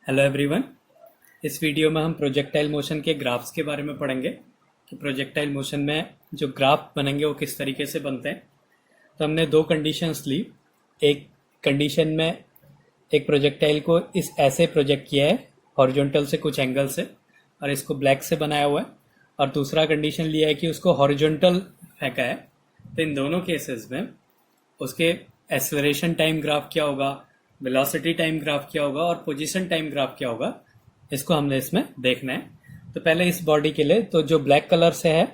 Hello everyone. इस video में हम प्रोजेक्टाइल मोशन के ग्राफ्स के बारे में पढ़ेंगे कि प्रोजेक्टाइल मोशन में जो ग्राफ बनेंगे वो किस तरीके से बनते हैं। तो हमने दो कंडीशंस ली। एक कंडीशन में एक प्रोजेक्टाइल को इस ऐसे प्रोजेक्ट किया है हॉरिजॉन्टल से कुछ एंगल से और इसको ब्लैक से बनाया हुआ है, और दूसरा कंडीशन लिया है कि उसको हॉरिजॉन्टल फेंका है। तो इन दोनों केसेस में उसके एक्सेलरेशन टाइम ग्राफ क्या होगा, वेलोसिटी टाइम ग्राफ क्या होगा और पोजीशन टाइम ग्राफ क्या होगा, इसको हमने इसमें देखना है। तो पहले इस बॉडी के लिए तो जो ब्लैक कलर से है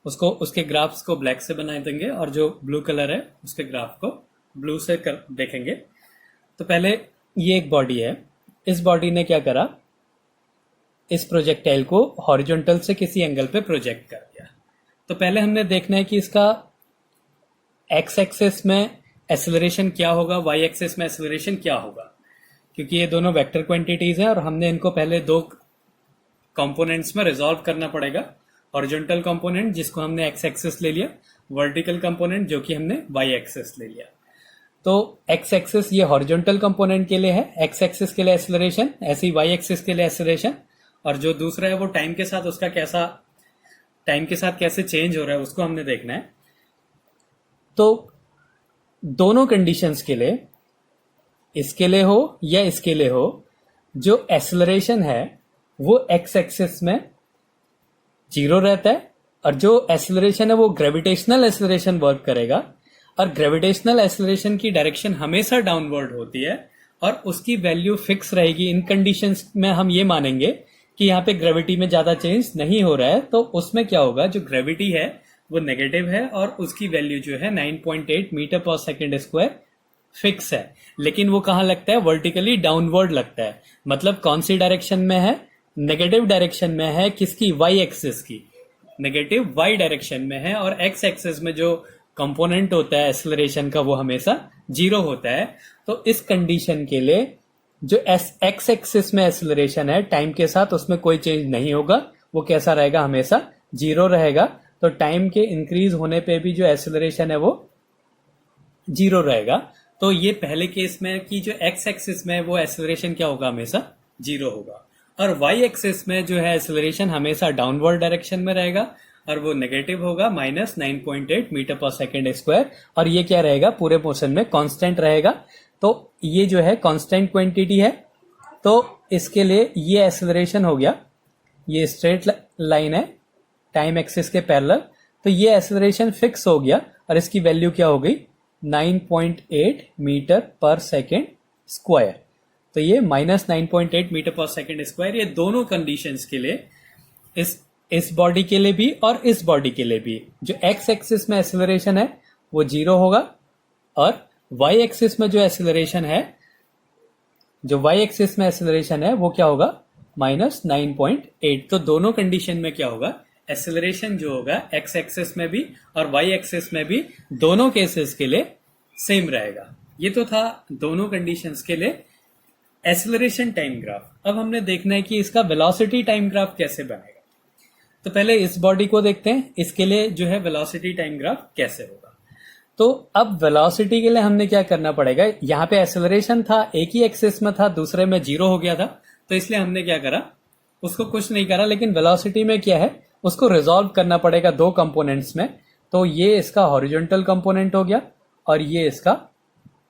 उसको उसके ग्राफ्स को ब्लैक से बना देंगे, और जो ब्लू कलर है उसके ग्राफ को ब्लू से देखेंगे। तो पहले ये एक बॉडी है, इस बॉडी ने क्या करा, इस प्रोजेक्टाइल को हॉरिजॉन्टल से किसी एंगल पे प्रोजेक्ट कर दिया। तो पहले हमने देखना है कि इसका एक्स एक्सिस में एक्सेलरेशन क्या होगा, वाई एक्सिस में एक्सेलरेशन क्या होगा, क्योंकि ये दोनों वेक्टर क्वांटिटीज हैं और हमने इनको पहले दो कंपोनेंट्स में रिजॉल्व करना पड़ेगा। हॉरिजॉन्टल कंपोनेंट जिसको हमने एक्स एक्सिस ले लिया, वर्टिकल कंपोनेंट जो कि हमने वाई एक्सिस ले लिया। तो एक्स एक्सिस ये हॉरिजॉन्टल कंपोनेंट के लिए है, एक्स एक्सिस के लिए एक्सेलरेशन, ऐसे ही वाई एक्सिस के लिए एक्सेलरेशन, और जो दूसरा है वो टाइम के साथ उसका कैसे चेंज हो रहा है उसको हमने देखना है। तो दोनों कंडीशंस के लिए, इसके लिए हो या इसके लिए हो, जो एक्सेलरेशन है वो एक्स एक्सिस में जीरो रहता है, और जो एक्सेलरेशन है वो ग्रेविटेशनल एक्सेलरेशन वर्क करेगा, और ग्रेविटेशनल एक्सेलरेशन की डायरेक्शन हमेशा डाउनवर्ड होती है और उसकी वैल्यू फिक्स रहेगी। इन कंडीशंस में हम ये मानेंगे कि यहाँ पे ग्रेविटी में ज्यादा चेंज नहीं हो रहा है, तो उसमें क्या होगा, जो ग्रेविटी है वो नेगेटिव है और उसकी वैल्यू जो है 9.8 मीटर पर सेकेंड स्क्वायर फिक्स है। लेकिन वो कहाँ लगता है, वर्टिकली डाउनवर्ड लगता है। मतलब कौन सी डायरेक्शन में है, नेगेटिव डायरेक्शन में है, किसकी, वाई एक्सिस की, नेगेटिव वाई डायरेक्शन में है। और एक्स एक्सिस में जो कंपोनेंट होता है एक्सेलरेशन का वो हमेशा जीरो होता है। तो इस कंडीशन के लिए जो एक्स एक्सिस में एक्सेलरेशन है टाइम के साथ उसमें कोई चेंज नहीं होगा, वो कैसा रहेगा, हमेशा जीरो रहेगा। तो टाइम के इंक्रीज होने पे भी जो एक्सेलरेशन है वो जीरो रहेगा। तो ये पहले केस में कि जो एक्स एक्सिस में वो एक्सेलरेशन क्या होगा, हमेशा जीरो होगा। और वाई एक्सिस में जो है एक्सेलरेशन हमेशा डाउनवर्ड डायरेक्शन में रहेगा और वो नेगेटिव होगा, -9.8 मीटर पर सेकेंड स्क्वायर। और ये क्या रहेगा, पूरे मोशन में कांस्टेंट रहेगा। तो ये जो है कांस्टेंट क्वांटिटी है। तो इसके लिए ये एक्सेलरेशन हो गया, ये स्ट्रेट लाइन है टाइम एक्सिस के पैरेलल, तो ये एक्सेलरेशन फिक्स हो गया और इसकी वैल्यू क्या हो गई, 9.8 मीटर पर सेकेंड स्क्वायर। तो ये -9.8 मीटर पर सेकेंड स्क्वायर, ये दोनों कंडीशंस के लिए, इस बॉडी के लिए भी और इस बॉडी के लिए भी, जो एक्स एक्सिस में एक्सेलरेशन है वो जीरो होगा, और वाई एक्सिस में जो एक्सेलरेशन है, जो वाई एक्सिस में एक्सेलरेशन है वो क्या होगा, -9.8। तो दोनों कंडीशन में क्या होगा, एक्सेलरेशन जो होगा एक्स एक्सिस में भी और वाई एक्सिस में भी दोनों केसेस के लिए सेम रहेगा। ये तो था दोनों कंडीशंस के लिए एक्सेलरेशन टाइम ग्राफ। अब हमने देखना है कि इसका वेलोसिटी टाइम ग्राफ कैसे बनेगा। तो पहले इस बॉडी को देखते हैं, इसके लिए जो है वेलोसिटी टाइम ग्राफ कैसे होगा। तो अब वेलोसिटी के लिए हमने क्या करना पड़ेगा, यहाँ पे एक्सेलरेशन था, एक ही एक्सिस में था, दूसरे में जीरो हो गया था, तो इसलिए हमने क्या करा, उसको कुछ नहीं करा। लेकिन वेलोसिटी में क्या है, उसको रिजॉल्व करना पड़ेगा दो कंपोनेंट्स में। तो ये इसका हॉरिजॉन्टल कंपोनेंट हो गया और ये इसका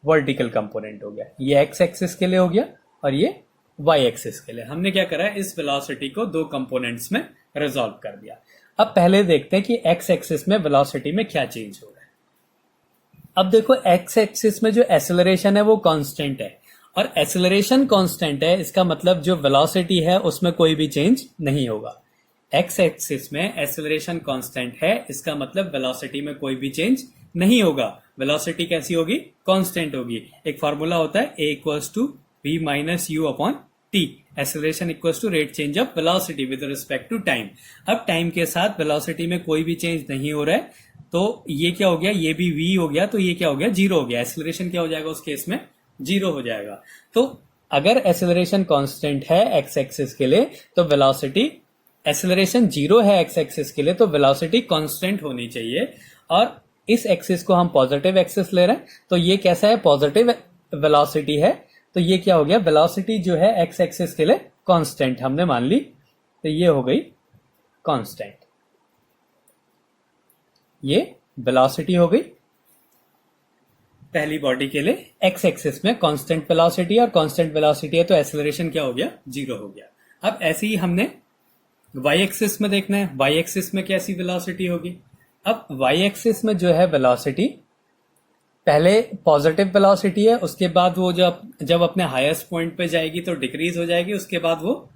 वर्टिकल कंपोनेंट हो गया। ये एक्स एक्सिस के लिए हो गया और ये वाई एक्सिस के लिए। हमने क्या करा, इस वेलोसिटी को दो कंपोनेंट्स में रिजॉल्व कर दिया। अब पहले देखते हैं कि एक्स एक्सिस में वेलोसिटी में क्या चेंज हो रहा है। अब देखो, एक्स एक्सिस में जो एक्सेलरेशन है वो कांस्टेंट है, और एक्सेलरेशन कांस्टेंट है, इसका मतलब जो वेलोसिटी है उसमें कोई भी चेंज नहीं होगा। एक्स एक्सिस में एक्सेलरेशन कांस्टेंट है, इसका मतलब वेलोसिटी में कोई भी चेंज नहीं होगा। वेलोसिटी कैसी होगी, कांस्टेंट होगी। एक फार्मूला होता है A = V - U/T, acceleration = rate change of velocity with respect to time. अब टाइम के साथ वेलोसिटी में कोई भी चेंज नहीं हो रहा है, तो ये क्या हो गया, ये भी V हो गया, तो ये क्या हो गया, जीरो हो गया। एक्सेलरेशन क्या हो जाएगा उस केस में, जीरो हो जाएगा। तो अगर एक्सेलरेशन कांस्टेंट है एक्स एक्सिस के लिए, तो वेलोसिटी, एक्सेलरेशन जीरो है एक्स एक्सिस के लिए, तो वेलोसिटी कांस्टेंट होनी चाहिए। और इस एक्सिस को हम पॉजिटिव एक्सिस ले रहे हैं, तो ये कैसा है, पॉजिटिव वेलोसिटी है। तो ये क्या हो गया, वेलोसिटी जो है एक्स एक्सिस के लिए कांस्टेंट हमने मान ली, तो ये हो गई कांस्टेंट, ये वेलोसिटी हो गई पहली बॉडी के लिए एक्स एक्सिस में कांस्टेंट वेलोसिटी, और कांस्टेंट वेलोसिटी है तो एक्सेलरेशन क्या हो गया, 0 हो गया। अब ऐसे ही हमने वाई एक्सिस में देखना है, वाई एक्सिस में कैसी वेलोसिटी होगी। अब वाई एक्सिस में जो है वेलोसिटी पहले पॉजिटिव वेलोसिटी है, उसके बाद वो जब अपने हाईएस्ट पॉइंट पे जाएगी तो डिक्रीज हो जाएगी, उसके बाद वो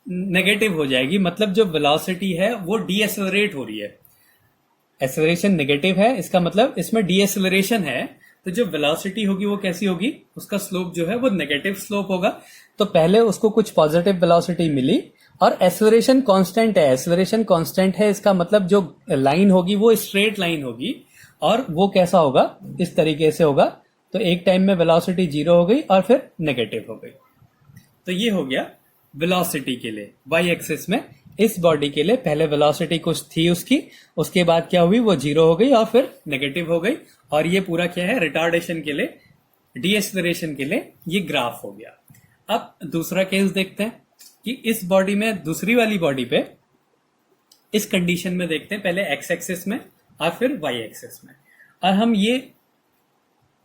नेगेटिव हो जाएगी, मतलब जो वेलोसिटी है वो डीएसेलरेट हो रही है। एक्सेलरेशन नेगेटिव है, इसका मतलब इसमें डीएसेलरेशन है, तो जो वेलोसिटी होगी वो कैसी होगी, उसका स्लोप जो है वो नेगेटिव स्लोप होगा। तो पहले उसको कुछ पॉजिटिव वेलोसिटी मिली और एक्सेलरेशन कांस्टेंट है, एक्सेलरेशन कांस्टेंट है, इसका मतलब जो लाइन होगी वो स्ट्रेट लाइन होगी, और वो कैसा होगा, इस तरीके से होगा। तो एक टाइम में वेलोसिटी 0 हो गई और फिर नेगेटिव हो गई। तो ये हो गया वेलोसिटी के लिए वाई एक्सिस में। इस बॉडी के लिए पहले वेलोसिटी कुछ थी उसकी, उसके बाद क्या हुई, वो 0 हो गई और फिर नेगेटिव हो गई, और ये पूरा क्या है, रिटार्डेशन के लिए, डीएक्सेलरेशन के लिए ये ग्राफ हो गया। अब दूसरा केस देखते हैं कि इस बॉडी में, दूसरी वाली बॉडी पे इस कंडीशन में देखते हैं, पहले एक्स एक्सिस में और फिर वाई एक्सिस में, और हम ये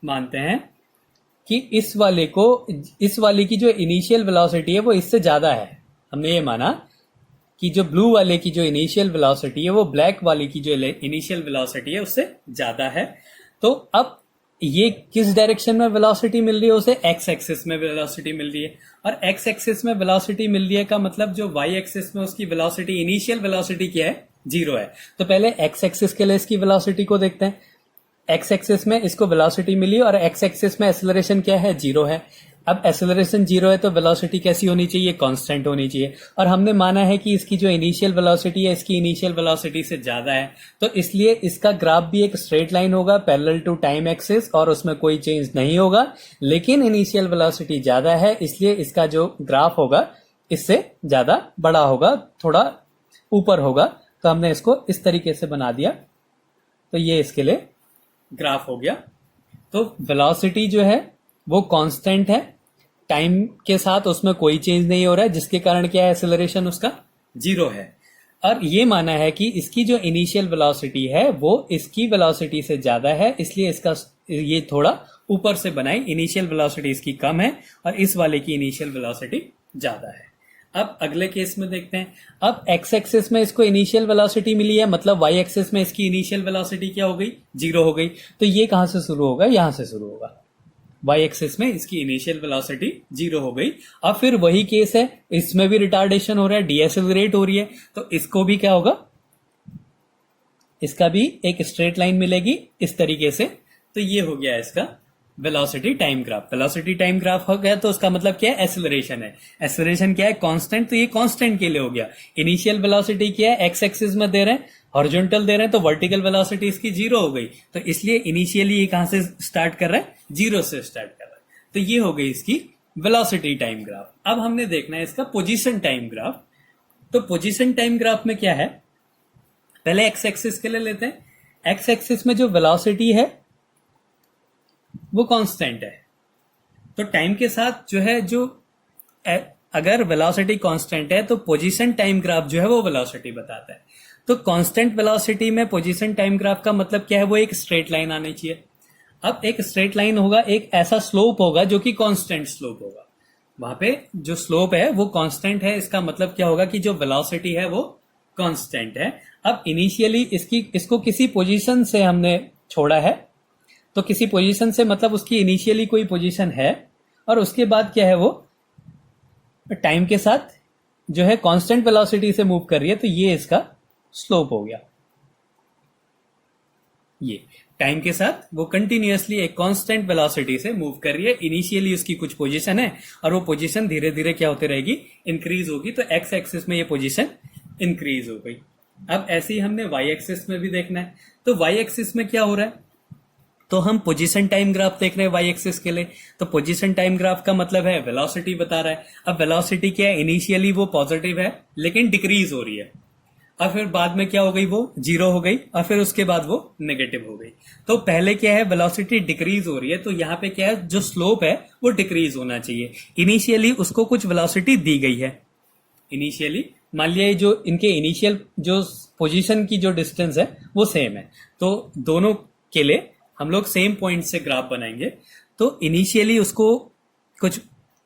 मानते हैं कि इस वाले की जो इनिशियल वेलोसिटी है वो इससे ज्यादा है। हमने ये माना कि जो ब्लू वाले की जो इनिशियल वेलोसिटी है वो ब्लैक वाले की जो इनिशियल वेलोसिटी है उससे ज्यादा है। तो अब ये किस डायरेक्शन में वेलोसिटी मिल रही है, उसे एक्स एक्सिस में वेलोसिटी मिल रही है, और एक्स एक्सिस में वेलोसिटी मिल रही है का मतलब जो वाई एक्सिस में उसकी वेलोसिटी, इनिशियल वेलोसिटी क्या है, 0 है। तो पहले एक्स एक्सिस के लिए इसकी वेलोसिटी को देखते हैं। एक्स एक्सिस में इसको वेलोसिटी मिली और एक्स एक्सिस में एक्सेलरेशन क्या है, 0 है। अब एक्सेलरेशन 0 है तो वेलोसिटी कैसी होनी चाहिए, कांस्टेंट होनी चाहिए, और हमने माना है कि इसकी जो इनिशियल वेलोसिटी है इसकी इनिशियल वेलोसिटी से ज्यादा है, तो इसलिए इसका ग्राफ भी एक स्ट्रेट लाइन होगा पैरेलल टू टाइम एक्सिस, और उसमें कोई चेंज नहीं होगा। लेकिन इनिशियल वेलोसिटी ज्यादा है इसलिए इसका जो ग्राफ होगा इससे ज्यादा बड़ा होगा, थोड़ा ऊपर होगा। तो हमने इसको इस तरीके से बना दिया, तो ये इसके लिए ग्राफ हो गया। तो वेलोसिटी जो है वो कांस्टेंट है, टाइम के साथ उसमें कोई चेंज नहीं हो रहा है, जिसके कारण क्या है, एक्सेलरेशन उसका 0 है। और ये माना है कि इसकी जो इनिशियल वेलोसिटी है वो इसकी वेलोसिटी से ज्यादा है, इसलिए इसका ये थोड़ा ऊपर से बनाई, इनिशियल वेलोसिटी इसकी कम है और इस वाले की इनिशियल वेलोसिटी ज्यादा है। अब अगले केस में देखते हैं। अब एक्स एक्सिस में इसको इनिशियल वेलोसिटी मिली है, मतलब वाई एक्सिस में इसकी इनिशियल वेलोसिटी क्या हो गई, 0 हो गई। तो ये कहां से शुरू होगा, यहां से शुरू होगा। वाई एक्सिस में इसकी इनिशियल वेलोसिटी 0 हो गई। अब फिर वही केस है, इसमें भी रिटार्डेशन हो रहा है, डीएसेलरेट हो रही है, तो इसको भी क्या होगा, इसका भी एक स्ट्रेट लाइन मिलेगी इस तरीके से। तो ये हो गया इसका velocity time graph. Velocity time graph हो गया तो उसका मतलब क्या है, एक्सेलरेशन है। एक्सेलरेशन क्या है, कांस्टेंट, तो ये कांस्टेंट के लिए हो गया। इनिशियल वेलोसिटी क्या है, एक्स एक्सिस में दे रहे हैं, हॉरिजॉन्टल दे रहे हैं, तो वर्टिकल वेलोसिटी इसकी 0 हो गई। तो इसलिए इनिशियली ये कहां से स्टार्ट कर रहा है, 0 से स्टार्ट कर रहा है। तो ये हो गई इसकी वेलोसिटी टाइम ग्राफ। अब हमने देखना है इसका पोजीशन टाइम ग्राफ। तो पोजीशन टाइम ग्राफ में क्या है, पहले एक्स एक्सिस के लिए लेते हैं। एक्स एक्सिस में जो वेलोसिटी है वो कांस्टेंट है, तो टाइम के साथ जो है, जो अगर वेलोसिटी कांस्टेंट है तो पोजीशन टाइम ग्राफ जो है वो वेलोसिटी बताता है। तो कांस्टेंट वेलोसिटी में पोजीशन टाइम ग्राफ का मतलब क्या है, वो एक स्ट्रेट लाइन आनी चाहिए। अब एक स्ट्रेट लाइन होगा, एक ऐसा स्लोप होगा जो कि कांस्टेंट स्लोप होगा, वहां पे जो स्लोप है वो कांस्टेंट है। इसका मतलब क्या होगा कि जो वेलोसिटी है वो कांस्टेंट है। अब इनिशियली इसको किसी पोजीशन से हमने छोड़ा है, तो किसी पोजीशन से मतलब उसकी इनिशियली कोई पोजीशन है, और उसके बाद क्या है, वो टाइम के साथ जो है कांस्टेंट वेलोसिटी से मूव कर रही है, तो ये इसका स्लोप हो गया। ये टाइम के साथ वो कंटिन्यूअसली एक कांस्टेंट वेलोसिटी से मूव कर रही है। इनिशियली उसकी कुछ पोजीशन है और वो पोजीशन धीरे धीरे क्या होती रहेगी, इंक्रीज होगी। तो एक्स एक्सिस में ये पोजीशन इंक्रीज हो गई। अब ऐसे ही हमने वाई एक्सिस में भी देखना है। तो वाई एक्सिस में क्या हो रहा है, तो हम पोजीशन टाइम ग्राफ देख रहे हैं वाई एक्सिस के लिए। तो पोजीशन टाइम ग्राफ का मतलब है वेलोसिटी बता रहा है। अब वेलोसिटी क्या है, इनिशियली वो पॉजिटिव है लेकिन डिक्रीज हो रही है, और फिर बाद में क्या हो गई, वो जीरो हो गई, और फिर उसके बाद वो नेगेटिव हो गई। तो पहले क्या है, वेलोसिटी डिक्रीज हो रही है, तो यहाँ पे क्या है, जो स्लोप है वो डिक्रीज होना चाहिए। इनिशियली उसको कुछ वेलोसिटी दी गई है, इनिशियली मान लिया जो इनके इनिशियल जो पोजीशन की जो डिस्टेंस है वो सेम है, तो दोनों के लिए हम लोग सेम पॉइंट से ग्राफ बनाएंगे। तो इनिशियली उसको कुछ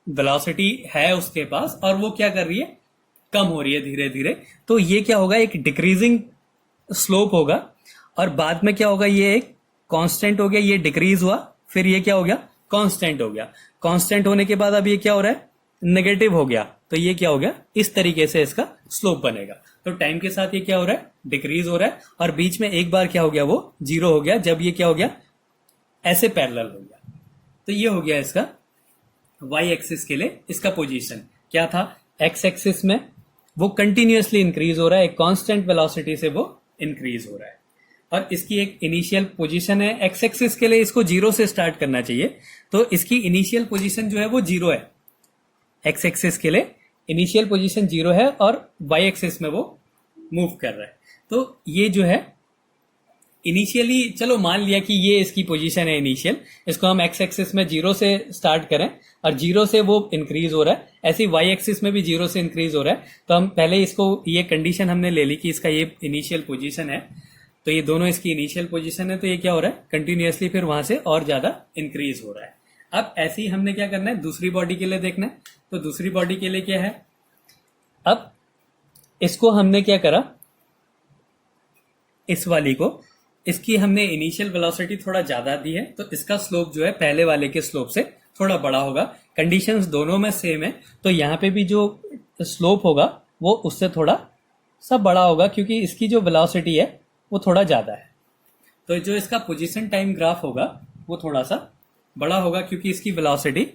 वेलोसिटी है उसके पास, और वो क्या कर रही है, कम हो रही है धीरे धीरे। तो ये क्या होगा, एक डिक्रीजिंग स्लोप होगा, और बाद में क्या होगा, ये एक कांस्टेंट हो गया, ये डिक्रीज हुआ, फिर ये क्या हो गया, कांस्टेंट हो गया। कांस्टेंट होने के बाद अब ये क्या हो रहा है, नेगेटिव हो गया, तो ये क्या हो गया, इस तरीके से इसका स्लोप बनेगा। तो टाइम के साथ ये क्या हो रहा है, डिक्रीज हो रहा है, और बीच में एक बार क्या हो गया, वो जीरो हो गया, जब ये क्या हो गया, ऐसे पैरेलल हो गया। तो ये हो गया इसका वाई एक्सिस के लिए इसका पोजीशन क्या था। एक्स एक्सिस में वो कंटिन्यूअसली इंक्रीज हो रहा है, एक कांस्टेंट वेलोसिटी से वो इंक्रीज हो रहा है, और इसकी एक इनिशियल पोजीशन है। एक्स एक्सिस के लिए इसको जीरो से स्टार्ट करना चाहिए, तो इसकी इनिशियल पोजीशन जो है वो जीरो है। एक्स एक्सिस के लिए इनिशियल पोजीशन जीरो है, और वाई एक्सिस में वो मूव कर रहा है। तो ये जो है इनिशियली, चलो मान लिया कि ये इसकी पोजीशन है इनिशियल, इसको हम एक्स एक्सिस में जीरो से स्टार्ट करें, और जीरो से वो इंक्रीज हो रहा है, ऐसे वाई एक्सिस में भी जीरो से इंक्रीज हो रहा है। तो हम पहले इसको, ये कंडीशन हमने ले ली कि इसका ये इनिशियल पोजीशन है, तो ये दोनों इसकी इनिशियल पोजीशन है, तो ये क्या हो रहा है, कंटिन्यूअसली फिर वहां से और ज्यादा इंक्रीज हो रहा है। अब ऐसे ही हमने क्या करना है, दूसरी बॉडी के लिए देखना है। तो दूसरी बॉडी के लिए क्या है, अब इसको हमने क्या करा, इस वाली को, इसकी हमने इनिशियल वेलोसिटी थोड़ा ज्यादा दी है, तो इसका स्लोप जो है पहले वाले के स्लोप से थोड़ा बड़ा होगा। कंडीशंस दोनों में सेम है, तो यहाँ पे भी जो स्लोप होगा वो उससे थोड़ा सा बड़ा होगा, क्योंकि इसकी जो वेलोसिटी है वो थोड़ा ज्यादा है। तो जो इसका पोजीशन टाइम ग्राफ होगा वो थोड़ा सा बड़ा होगा, क्योंकि इसकी वेलोसिटी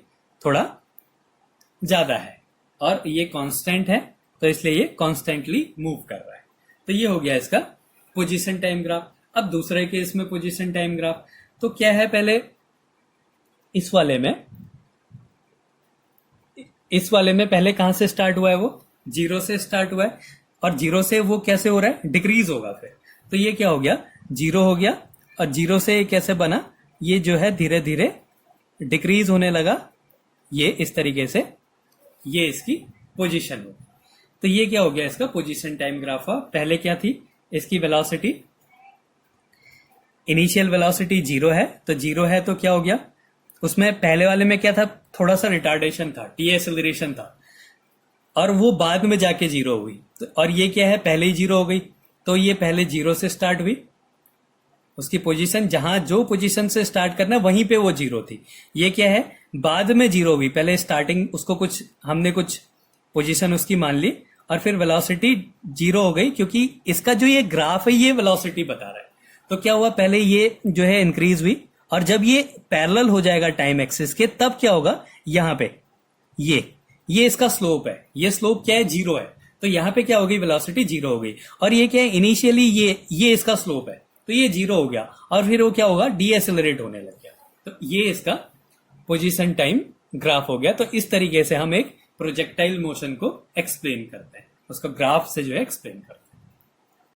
थोड़ा ज्यादा है, और ये कांस्टेंट है, तो इसलिए ये कांस्टेंटली मूव कर रहा है। तो ये हो गया इसका पोजीशन टाइम ग्राफ। अब दूसरे केस में पोजीशन टाइम ग्राफ, तो क्या है, पहले इस वाले में पहले कहां से स्टार्ट हुआ है, वो जीरो से स्टार्ट हुआ है, और जीरो से वो कैसे हो रहा है, डिक्रीज होगा फिर। तो ये क्या हो गया, जीरो हो गया, और जीरो से कैसे बना, ये जो है धीरे धीरे डिक्रीज होने लगा, ये इस तरीके से, ये इसकी पोजीशन होगी। तो ये क्या हो गया, इसका पोजीशन टाइम ग्राफ। पहले क्या थी, इसकी वेलोसिटी, इनिशियल वेलोसिटी जीरो है, तो जीरो है तो क्या हो गया, उसमें पहले वाले में क्या था, थोड़ा सा रिटार्डेशन था, टी एक्सेलरेशन था, और वो बाद में जाके जीरो हुई। तो और ये क्या है, पहले ही जीरो हो गई, तो ये पहले जीरो से स्टार्ट हुई, उसकी पोजीशन जहां जो पोजीशन से स्टार्ट करना वहीं पे वो जीरो थी। ये क्या है, बाद में जीरो हुई, पहले स्टार्टिंग उसको कुछ हमने कुछ पोजीशन उसकी मान ली, और फिर वेलोसिटी जीरो हो गई, क्योंकि इसका जो ये ग्राफ है ये वेलोसिटी बता रहा है। तो क्या हुआ, पहले ये जो है इंक्रीज हुई, और जब ये पैरेलल हो जाएगा टाइम एक्सिस के, तब क्या होगा, यहां पे ये इसका स्लोप है, ये स्लोप क्या है, जीरो है, तो यहां पे क्या हो गई, वेलोसिटी जीरो हो गई। और ये क्या है, इनिशियली ये इसका स्लोप है, तो ये जीरो हो गया, और फिर वो क्या होगा, डी एक्सेलरेट होने लग गया। तो ये इसका पोजीशन टाइम ग्राफ हो गया। तो इस तरीके से हम एक प्रोजेक्टाइल मोशन को एक्सप्लेन करते हैं, उसका ग्राफ से जो है एक्सप्लेन करते हैं।